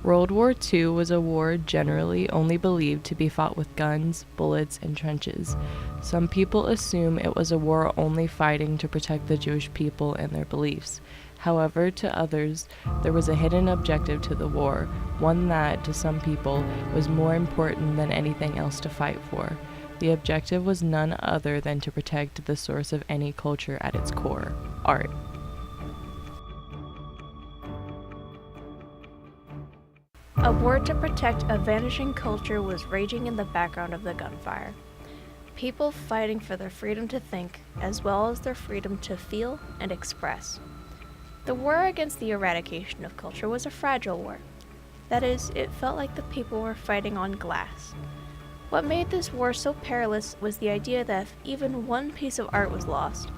World War II was a war generally only believed to be fought with guns, bullets, and trenches. Some people assume it was a war only fighting to protect the Jewish people and their beliefs. However, to others, there was a hidden objective to the war, one that, to some people, was more important than anything else to fight for. The objective was none other than to protect the source of any culture at its core, art. A war to protect a vanishing culture was raging in the background of the gunfire. People fighting for their freedom to think, as well as their freedom to feel and express. The war against the eradication of culture was a fragile war. That is, it felt like the people were fighting on glass. What made this war so perilous was the idea that if even one piece of art was lost,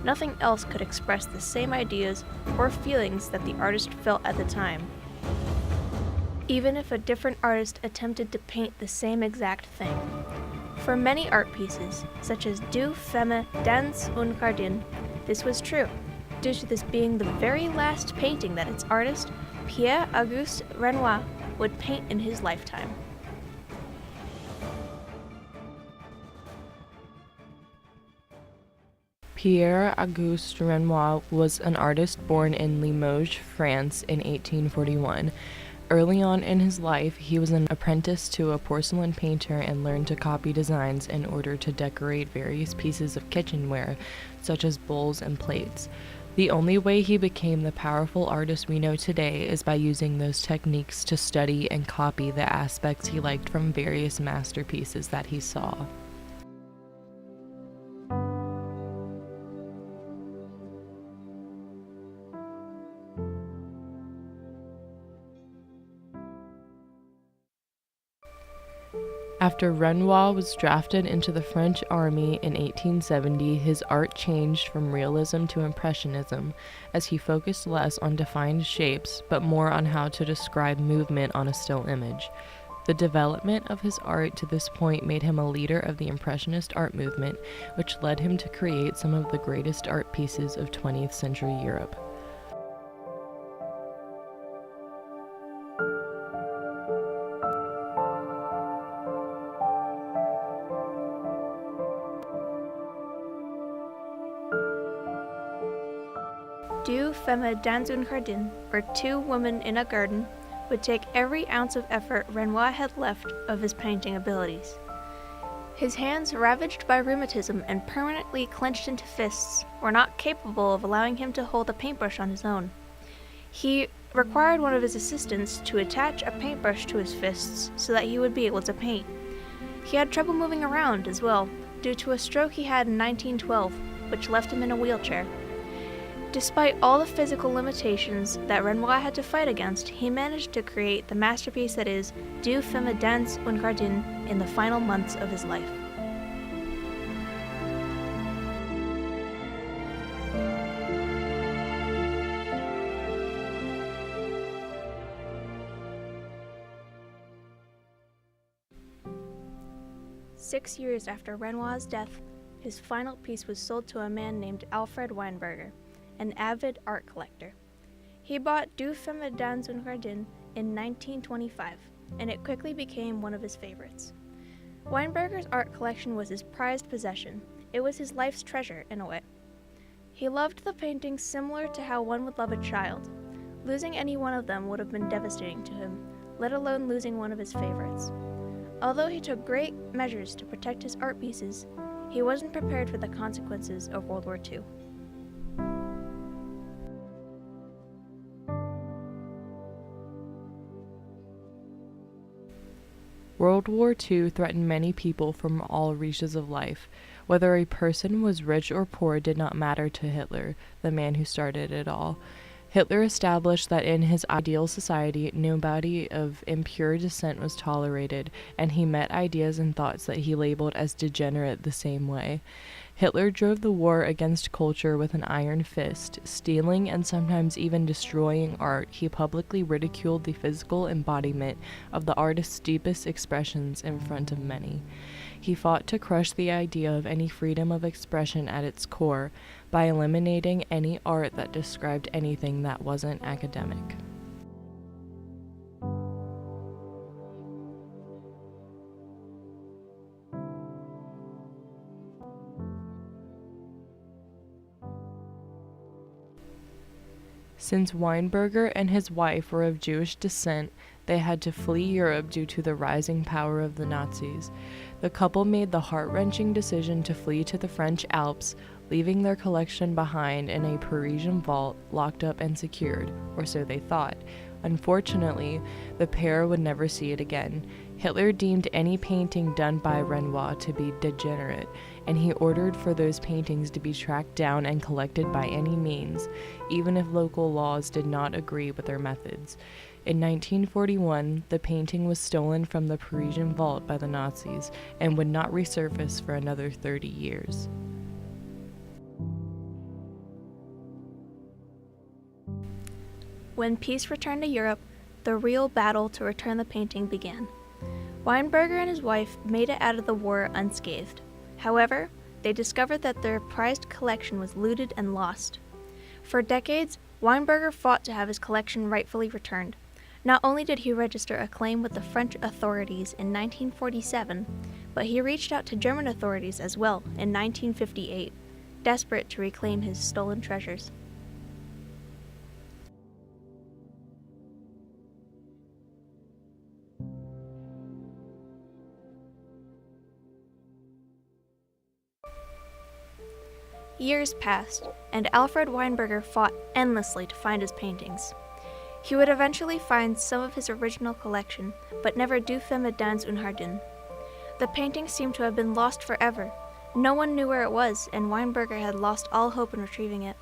nothing else could express the same ideas or feelings that the artist felt at the time. Even if a different artist attempted to paint the same exact thing. For many art pieces, such as Deux, Femmes, Dans und Jardin, this was true, due to this being the very last painting that its artist, Pierre-Auguste Renoir, would paint in his lifetime. Pierre-Auguste Renoir was an artist born in Limoges, France in 1841. Early on in his life, he was an apprentice to a porcelain painter and learned to copy designs in order to decorate various pieces of kitchenware, such as bowls and plates. The only way he became the powerful artist we know today is by using those techniques to study and copy the aspects he liked from various masterpieces that he saw. After Renoir was drafted into the French army in 1870, his art changed from realism to impressionism, as he focused less on defined shapes, but more on how to describe movement on a still image. The development of his art to this point made him a leader of the Impressionist art movement, which led him to create some of the greatest art pieces of 20th century Europe. Deux, Femmes, Dans und Jardin, or Two Women in a Garden, would take every ounce of effort Renoir had left of his painting abilities. His hands, ravaged by rheumatism and permanently clenched into fists, were not capable of allowing him to hold a paintbrush on his own. He required one of his assistants to attach a paintbrush to his fists so that he would be able to paint. He had trouble moving around as well, due to a stroke he had in 1912, which left him in a wheelchair. Despite all the physical limitations that Renoir had to fight against, he managed to create the masterpiece that is Deux, Femmes, Dans und Jardin in the final months of his life. Six years after Renoir's death, his final piece was sold to a man named Alfred Weinberger, an avid art collector. He bought Deux, Femmes, Dans und Jardin in 1925, and it quickly became one of his favorites. Weinberger's art collection was his prized possession. It was his life's treasure, in a way. He loved the paintings similar to how one would love a child. Losing any one of them would have been devastating to him, let alone losing one of his favorites. Although he took great measures to protect his art pieces, he wasn't prepared for the consequences of World War II. World War II threatened many people from all reaches of life. Whether a person was rich or poor did not matter to Hitler, the man who started it all. Hitler established that in his ideal society, nobody of impure descent was tolerated, and he met ideas and thoughts that he labeled as degenerate the same way. Hitler drove the war against culture with an iron fist. Stealing and sometimes even destroying art, he publicly ridiculed the physical embodiment of the artist's deepest expressions in front of many. He fought to crush the idea of any freedom of expression at its core by eliminating any art that described anything that wasn't academic. Since Weinberger and his wife were of Jewish descent, they had to flee Europe due to the rising power of the Nazis. The couple made the heart-wrenching decision to flee to the French Alps, leaving their collection behind in a Parisian vault, locked up and secured, or so they thought. Unfortunately, the pair would never see it again. Hitler deemed any painting done by Renoir to be degenerate, and he ordered for those paintings to be tracked down and collected by any means, even if local laws did not agree with their methods. In 1941, the painting was stolen from the Parisian vault by the Nazis and would not resurface for another 30 years. When peace returned to Europe, the real battle to return the painting began. Weinberger and his wife made it out of the war unscathed. However, they discovered that their prized collection was looted and lost. For decades, Weinberger fought to have his collection rightfully returned. Not only did he register a claim with the French authorities in 1947, but he reached out to German authorities as well in 1958, desperate to reclaim his stolen treasures. Years passed, and Alfred Weinberger fought endlessly to find his paintings. He would eventually find some of his original collection, but never Deux Femmes dans un Jardin. The painting seemed to have been lost forever. No one knew where it was, and Weinberger had lost all hope in retrieving it.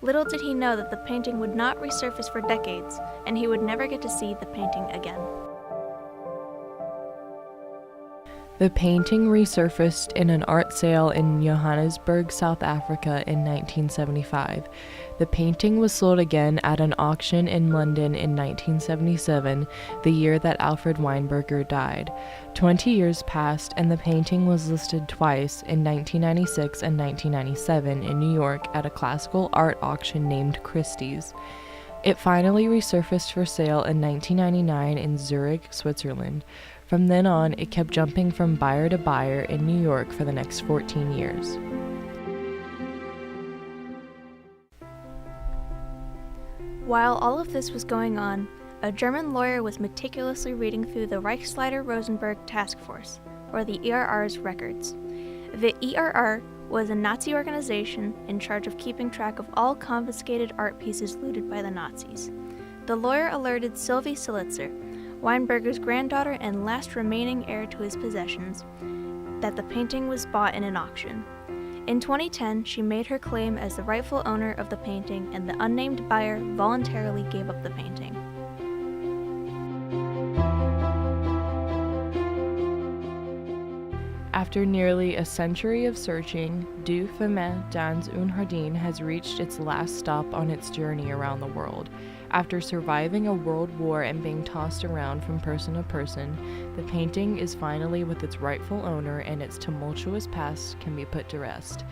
Little did he know that the painting would not resurface for decades, and he would never get to see the painting again. The painting resurfaced in an art sale in Johannesburg, South Africa in 1975. The painting was sold again at an auction in London in 1977, the year that Alfred Weinberger died. 20 years passed and the painting was listed twice in 1996 and 1997 in New York at a classical art auction named Christie's. It finally resurfaced for sale in 1999 in Zurich, Switzerland. From then on, it kept jumping from buyer to buyer in New York for the next 14 years. While all of this was going on, a German lawyer was meticulously reading through the Reichsleiter-Rosenberg Task Force, or the ERR's records. The ERR was a Nazi organization in charge of keeping track of all confiscated art pieces looted by the Nazis. The lawyer alerted Sylvie Silitzer, Weinberger's granddaughter and last remaining heir to his possessions, that the painting was bought in an auction. In 2010, she made her claim as the rightful owner of the painting, and the unnamed buyer voluntarily gave up the painting. After nearly a century of searching, Deux Femmes dans un Jardin has reached its last stop on its journey around the world. After surviving a world war and being tossed around from person to person, the painting is finally with its rightful owner and its tumultuous past can be put to rest.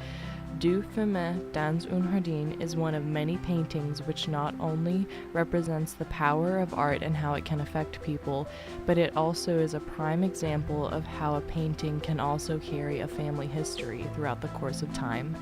Deux Femmes dans un Jardin is one of many paintings which not only represents the power of art and how it can affect people, but it also is a prime example of how a painting can also carry a family history throughout the course of time.